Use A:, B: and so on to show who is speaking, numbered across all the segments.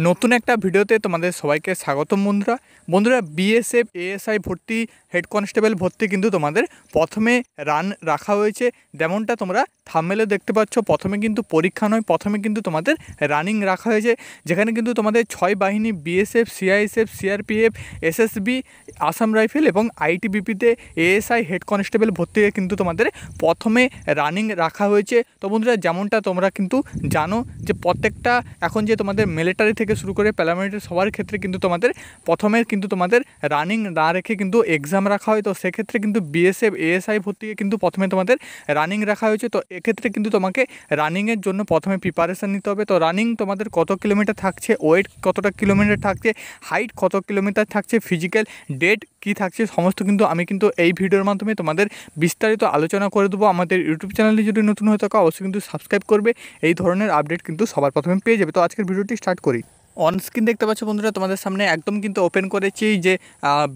A: নতুন একটা ভিডিওতে তোমাদের সবাইকে স্বাগতম বন্ধুরা বিএসএফ এএসআই ভর্তি হেড কনস্টেবল ভর্তি কিন্তু তোমাদের প্রথমে রান রাখা হয়েছে। যেমনটা তোমরা থাম্বনেলে দেখতে পাচ্ছ, প্রথমে কিন্তু পরীক্ষা নয়, প্রথমে কিন্তু তোমাদের রানিং রাখা হয়েছে, যেখানে কিন্তু তোমাদের 6 বাহিনী BSF, CISF, CRPF, SSB, Assam rifle এবং আইটিবিপিতে এএসআই হেড কনস্টেবল ভর্তি কিন্তু তোমাদের প্রথমে রানিং রাখা হয়েছে। তো বন্ধুরা, যেমনটা তোমরা কিন্তু জানো যে প্রত্যেকটা এখন যে তোমাদের মিলিটারি থেকে শুরু করে প্যারামিলিটারি সবার ক্ষেত্রে কিন্তু তোমাদের প্রথমে কিন্তু তোমাদের রানিং না রেখে কিন্তু এক্সাম রাখা হয়। তো সেক্ষেত্রে কিন্তু বিএসএফ এএসআই ভর্তিকে কিন্তু প্রথমে তোমাদের রানিং রাখা হয়েছে। তো এক্ষেত্রে কিন্তু তোমাকে রানিংয়ের জন্য প্রথমে প্রিপারেশান নিতে হবে। তো রানিং তোমাদের কত কিলোমিটার থাকছে, ওয়েট কতটা কিলোমিটার থাকছে, হাইট কত কিলোমিটার থাকছে, ফিজিক্যাল ডেট কী থাকছে, সমস্ত কিন্তু আমি কিন্তু এই ভিডিওর মাধ্যমে তোমাদের বিস্তারিত আলোচনা করে দেবো। আমাদের ইউটিউব চ্যানেলে যদি নতুন হয়ে থাকো অবশ্যই কিন্তু সাবস্ক্রাইব করবে, এই ধরনের আপডেট কিন্তু সবার প্রথমে পেয়ে যাবে। তো আজকের ভিডিওটি স্টার্ট করি। অন স্ক্রিন দেখতে পাচ্ছ বন্ধুরা, তোমাদের সামনে একদম কিন্তু ওপেন করেছি যে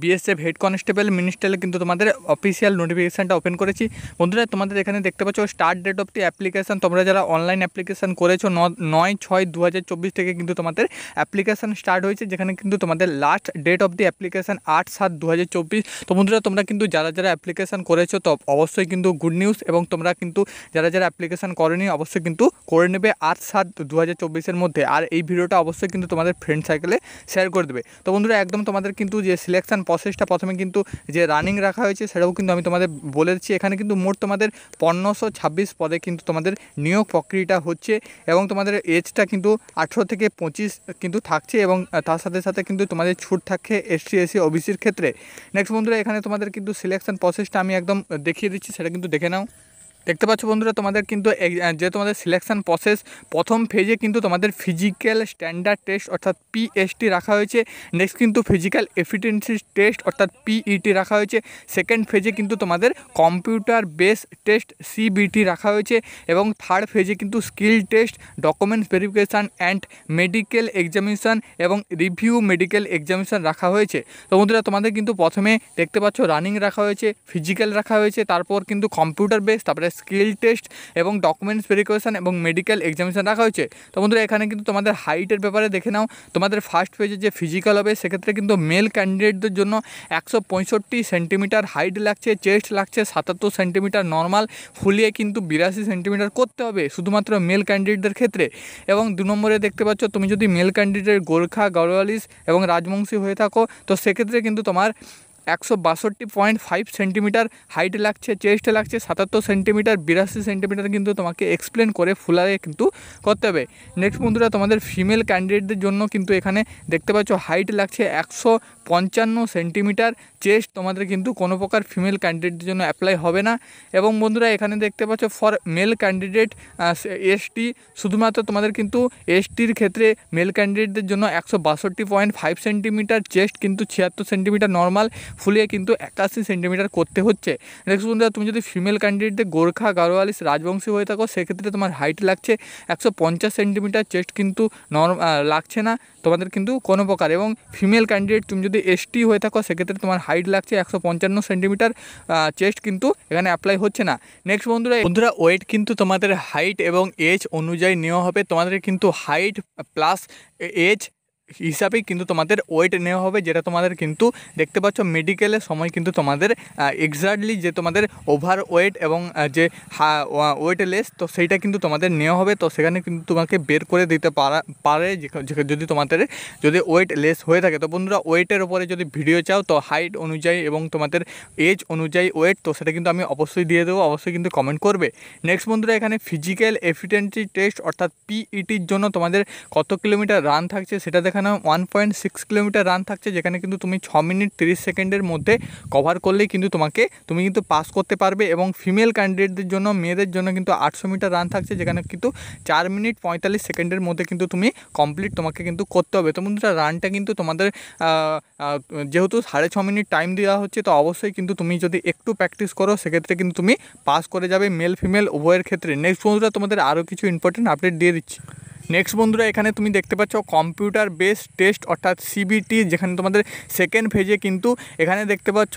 A: বিএসএফ হেড কনস্টেবল মিনিস্ট্রিয়ালে কিন্তু তোমাদের অফিসিয়াল নোটিফিকেশানটা ওপেন করেছি। বন্ধুরা, তোমাদের এখানে দেখতে পাচ্ছ start date of the application. তোমরা যারা অনলাইন অ্যাপ্লিকেশান করেছো 9/6/2024 থেকে কিন্তু তোমাদের অ্যাপ্লিকেশান স্টার্ট হয়েছে, যেখানে কিন্তু তোমাদের last date of the application 8/7/2024। তো বন্ধুরা, তোমরা কিন্তু যারা অ্যাপ্লিকেশান করেছো তো অবশ্যই কিন্তু গুড নিউজ, এবং তোমরা কিন্তু যারা অ্যাপ্লিকেশান করেনি অবশ্যই কিন্তু করে নেবে 8/7/2024 মধ্যে। আর এই ভিডিওটা অবশ্যই কিন্তু তোমাদের ফ্রেন্ড সার্কেলে শেয়ার করে দেবে। তো বন্ধুরা, একদম তোমাদের কিন্তু যে সিলেকশন প্রসেসটা প্রথমে কিন্তু যে রানিং রাখা হয়েছে সেটাও কিন্তু আমি তোমাদের বলে দিচ্ছি। এখানে কিন্তু মোট তোমাদের 1526 পদে কিন্তু তোমাদের নিয়োগ প্রক্রিয়াটা হচ্ছে, এবং তোমাদের এজটা কিন্তু 18 থেকে 25 কিন্তু থাকছে, এবং তার সাথে সাথে কিন্তু তোমাদের ছুট থাকছে এসসি এসসি ওবিসির ক্ষেত্রে। নেক্সট বন্ধুরা, এখানে তোমাদের কিন্তু সিলেকশন প্রসেসটা আমি একদম দেখিয়ে দিচ্ছি, সেটা কিন্তু দেখে নাও। দেখতে পাচ্ছ বন্ধুরা, তোমাদের কিন্তু যে তোমাদের সিলেকশন প্রসেস প্রথম ফেজে কিন্তু তোমাদের ফিজিক্যাল স্ট্যান্ডার্ড টেস্ট অর্থাৎ পিএসটি রাখা হয়েছে। নেক্সট কিন্তু ফিজিক্যাল এফিসিয়েন্সি টেস্ট অর্থাৎ পিইটি রাখা হয়েছে। সেকেন্ড ফেজে কিন্তু তোমাদের কম্পিউটার বেস টেস্ট সিবিটি রাখা হয়েছে, এবং থার্ড ফেজে কিন্তু skill test, documents verification and medical examination এবং রিভিউ মেডিকেল এক্সামিনেশান রাখা হয়েছে। তো বন্ধুরা, তোমাদের কিন্তু প্রথমে দেখতে পাচ্ছ রানিং রাখা হয়েছে, ফিজিক্যাল রাখা হয়েছে, তারপর কিন্তু কম্পিউটার বেস, তারপরে স্কিল টেস্ট এবং ডকুমেন্টস ভেরিফিকেশান এবং মেডিকেল এক্সামিনেশান রাখা হয়েছে। তো বন্ধুরা, এখানে কিন্তু তোমাদের হাইটের ব্যাপারে দেখে নাও। তোমাদের ফার্স্ট পেজে যে ফিজিক্যাল হবে সেক্ষেত্রে কিন্তু মেল ক্যান্ডিডেটদের জন্য 165 সেন্টিমিটার হাইট লাগছে, চেস্ট লাগছে 77 সেন্টিমিটার নর্মাল, ফুলিয়ে কিন্তু 82 সেন্টিমিটার করতে হবে শুধুমাত্র মেল ক্যান্ডিডেটদের ক্ষেত্রে। এবং 2 নম্বরে দেখতে পাচ্ছ, তুমি যদি মেল ক্যান্ডিডেট গোর্খা, গড়ওয়ালিস এবং রাজবংশী হয়ে থাকো তো সেক্ষেত্রে কিন্তু তোমার 162.5 সেন্টিমিটার হাইট লাগছে, চেস্ট লাগছে 77 সেন্টিমিটার, 82 সেন্টিমিটার কিন্তু তোমাকে এক্সপ্লেন করে ফুলারে কিন্তু করতে হবে। নেক্সট বন্ধুরা, তোমাদের ফিমেল ক্যান্ডিডেটদের জন্য কিন্তু এখানে দেখতে পাচ্ছ হাইট লাগছে 155 সেন্টিমিটার, চেস্ট তোমাদের কিন্তু কোনো প্রকার ফিমেল ক্যান্ডিডেটদের জন্য অ্যাপ্লাই হবে না। এবং বন্ধুরা, এখানে দেখতে পাচ্ছ ফর মেল ক্যান্ডিডেট এসটি, শুধুমাত্র তোমাদের কিন্তু এসটির ক্ষেত্রে মেল ক্যান্ডিডেটদের জন্য 162.5 সেন্টিমিটার, চেস্ট কিন্তু 76 সেন্টিমিটার নর্মাল, ফুলিয়ে কিন্তু 81 সেন্টিমিটার করতে হচ্ছে। নেক্সট বন্ধুরা, তুমি যদি ফিমেল ক্যান্ডিডেটদের গোর্খা, গাড়োয়ালিস, রাজবংশী হয়ে থাকো সেক্ষেত্রে তোমার হাইট লাগছে 150 সেন্টিমিটার, চেস্ট কিন্তু লাগছে না তোমাদের কিন্তু কোনো প্রকার। এবং ফিমেল ক্যান্ডিডেট তুমি যদি এসটি হয়ে থাকো সেক্ষেত্রে তোমার হাইট লাগছে 155 সেন্টিমিটার, চেস্ট কিন্তু এখানে অ্যাপ্লাই হচ্ছে না। নেক্সট বন্ধুরা, ওয়েট কিন্তু তোমাদের হাইট এবং এজ অনুযায়ী নেওয়া হবে। তোমাদের কিন্তু হাইট প্লাস এজ হিসাবেই কিন্তু তোমাদের ওয়েট নেওয়া হবে, যেটা তোমাদের কিন্তু দেখতে পাচ্ছ মেডিকেলের সময় কিন্তু তোমাদের এক্স্যাক্টলি যে তোমাদের ওভার ওয়েট এবং যে ওয়েটলেস তো সেইটা কিন্তু তোমাদের নেওয়া হবে। তো সেখানে কিন্তু তোমাকে বের করে দিতে পারে যদি তোমাদের যদি ওয়েট লেস হয়ে থাকে। তো বন্ধুরা, ওয়েটের ওপরে যদি ভিডিও চাও তো হাইট অনুযায়ী এবং তোমাদের এজ অনুযায়ী ওয়েট তো সেটা কিন্তু আমি অবশ্যই দিয়ে দেবো, অবশ্যই কিন্তু কমেন্ট করবে। নেক্সট বন্ধুরা, এখানে ফিজিক্যাল এফিসিয়েন্সি টেস্ট অর্থাৎ পিইটির জন্য তোমাদের কত কিলোমিটার রান থাকছে সেটা দেখানো। 1.6 কিলোমিটার রান থাকছে, যেখানে কিন্তু তুমি 6 মিনিট 30 সেকেন্ডের মধ্যে কভার করলেই কিন্তু তুমি কিন্তু পাস করতে পারবে। এবং ফিমেল ক্যান্ডিডেটদের জন্য, মেয়েদের জন্য কিন্তু 800 মিটার রান থাকছে, যেখানে কিন্তু 4 মিনিট 45 সেকেন্ডের মধ্যে কিন্তু তুমি কমপ্লিট তোমাকে কিন্তু করতে হবে। তো বন্ধুরা, রানটা কিন্তু তোমাদের যেহেতু 6.5 মিনিট টাইম দেওয়া হচ্ছে তো অবশ্যই কিন্তু তুমি যদি একটু প্র্যাকটিস করো সেক্ষেত্রে কিন্তু তুমি পাস করে যাবে মেল ফিমেল উভয়ের ক্ষেত্রে। নেক্সট বন্ধুরা, তোমাদের আরও কিছু ইম্পর্টেন্ট আপডেট দিয়ে দিচ্ছি। নেক্সট বন্ধুরা এখানে তুমি দেখতে পাচ্ছ কম্পিউটার বেসড টেস্ট অর্থাৎ সিবিটি, যেখানে তোমাদের সেকেন্ড ফেজে কিন্তু এখানে দেখতে পাচ্ছ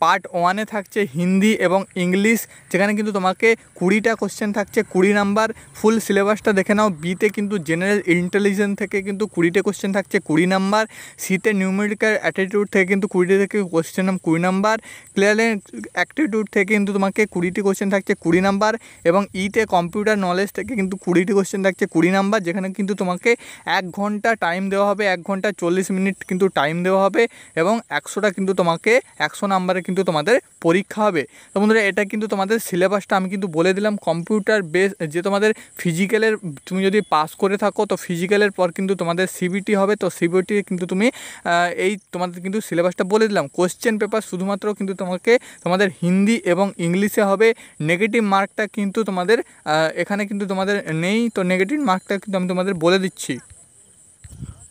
A: পার্ট 1-এ থাকছে হিন্দি এবং ইংলিশ, যেখানে কিন্তু তোমাকে 20টা কোশ্চেন থাকছে 20 নাম্বার। ফুল সিলেবাসটা দেখে নাও। বিতে কিন্তু জেনারেল ইন্টেলিজেন্স থেকে কিন্তু 20টা কোশ্চেন থাকছে 20 নাম্বার। সিতে নিউমেরিক্যাল অ্যাটিটিউড থেকে কিন্তু 20টা থেকে কোশ্চেন 20 নাম্বার। ক্লিয়ারেন্স অ্যাটিটিউড থেকে কিন্তু তোমাকে 20টি কোশ্চেন থাকছে 20 নাম্বার। এবং ইতে কম্পিউটার নলেজ থেকে কিন্তু 20টি কোশ্চেন থাকছে 20 নাম্বার, যেখানে কিন্তু তোমাকে 1 ঘন্টা টাইম দেওয়া হবে, 1 ঘন্টা 40 মিনিট কিন্তু টাইম দেওয়া হবে এবং 100টা কিন্তু তোমাকে 100 নাম্বারে কিন্তু তোমাদের পরীক্ষা হবে। তো বন্ধুরা এটা কিন্তু তোমাদের সিলেবাসটা আমি কিন্তু বলে দিলাম। কম্পিউটার বেস যে তোমাদের ফিজিক্যালের তুমি যদি পাস করে থাকো তো ফিজিক্যালের পর কিন্তু তোমাদের সিবিটি হবে। তো সিবিটি কিন্তু তুমি এই তোমাদের কিন্তু সিলেবাসটা বলে দিলাম। কোশ্চেন পেপার শুধুমাত্র কিন্তু তোমাদের হিন্দি এবং ইংলিশে হবে। নেগেটিভ মার্কটা কিন্তু তোমাদের এখানে কিন্তু তোমাদের নেই, তো নেগেটিভ মার্কটা কিন্তু আমি তোমাদের বলে দিচ্ছি।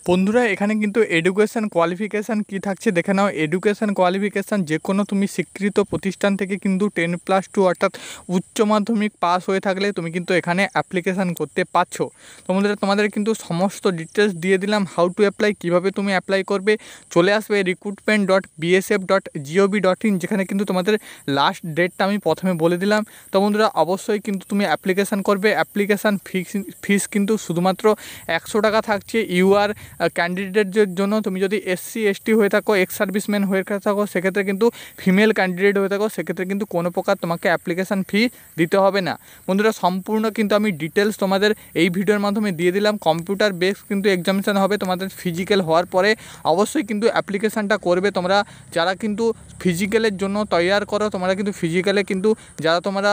A: বন্ধুরা এখানে কিন্তু এডুকেশান কোয়ালিফিকেশান কী থাকছে দেখে নাও। এডুকেশান কোয়ালিফিকেশান যে কোনো তুমি স্বীকৃত প্রতিষ্ঠান থেকে কিন্তু 10+2 অর্থাৎ উচ্চ মাধ্যমিক পাস হয়ে থাকলে তুমি কিন্তু এখানে অ্যাপ্লিকেশান করতে পারছো। তো বন্ধুরা তোমাদের কিন্তু সমস্ত ডিটেলস দিয়ে দিলাম, হাউ টু অ্যাপ্লাই, কীভাবে তুমি অ্যাপ্লাই করবে। চলে আসবে recruitment.bsf.gov.in, যেখানে কিন্তু তোমাদের লাস্ট ডেটটা আমি প্রথমে বলে দিলাম। তো বন্ধুরা অবশ্যই কিন্তু তুমি অ্যাপ্লিকেশান করবে। অ্যাপ্লিকেশান ফিস কিন্তু শুধুমাত্র 100 টাকা থাকছে। ইউআর ক্যান্ডিডেটদের জন্য তুমি যদি SC ST হয়ে থাকো, এক্স সার্ভিসম্যান হয়ে থাকো, সেক্ষেত্রে কিন্তু ফিমেল ক্যান্ডিডেট হয়ে থাকো, সেক্ষেত্রে কিন্তু কোনো প্রকার তোমাকে অ্যাপ্লিকেশান ফি দিতে হবে না। বন্ধুরা সম্পূর্ণ কিন্তু আমি ডিটেলস তোমাদের এই ভিডিওর মাধ্যমে দিয়ে দিলাম। কম্পিউটার বেস কিন্তু এক্সামিনেশান হবে তোমাদের ফিজিক্যাল হওয়ার পরে। অবশ্যই কিন্তু অ্যাপ্লিকেশানটা করবে তোমরা যারা কিন্তু ফিজিক্যালের জন্য তৈয়ার করো। তোমরা কিন্তু ফিজিক্যালে কিন্তু যারা তোমরা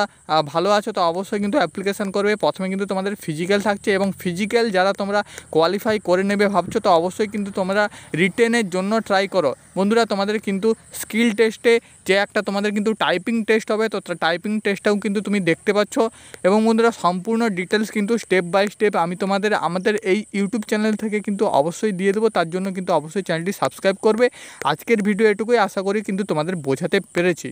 A: ভালো আছো তো অবশ্যই কিন্তু অ্যাপ্লিকেশান করবে। প্রথমে কিন্তু তোমাদের ফিজিক্যাল থাকছে এবং ফিজিক্যাল যারা তোমরা কোয়ালিফাই করে নেবে ভাবছো তো অবশ্যই কিন্তু তোমরা রিটেনের জন্য ট্রাই করো। বন্ধুরা তোমাদের কিন্তু স্কিল টেস্টে যে একটা তোমাদের কিন্তু টাইপিং টেস্ট হবে, তো টাইপিং টেস্টটাও কিন্তু তুমি দেখতে পাচ্ছ। এবং বন্ধুরা সম্পূর্ণ ডিটেলস কিন্তু স্টেপ বাই স্টেপ আমি আমাদের এই ইউটিউব চ্যানেল থেকে কিন্তু অবশ্যই দিয়ে দেবো। তার জন্য কিন্তু অবশ্যই চ্যানেলটি সাবস্ক্রাইব করবে। আজকের ভিডিও এটুকুই, আশা করি কিন্তু তোমাদের বোঝাতে পেরেছি।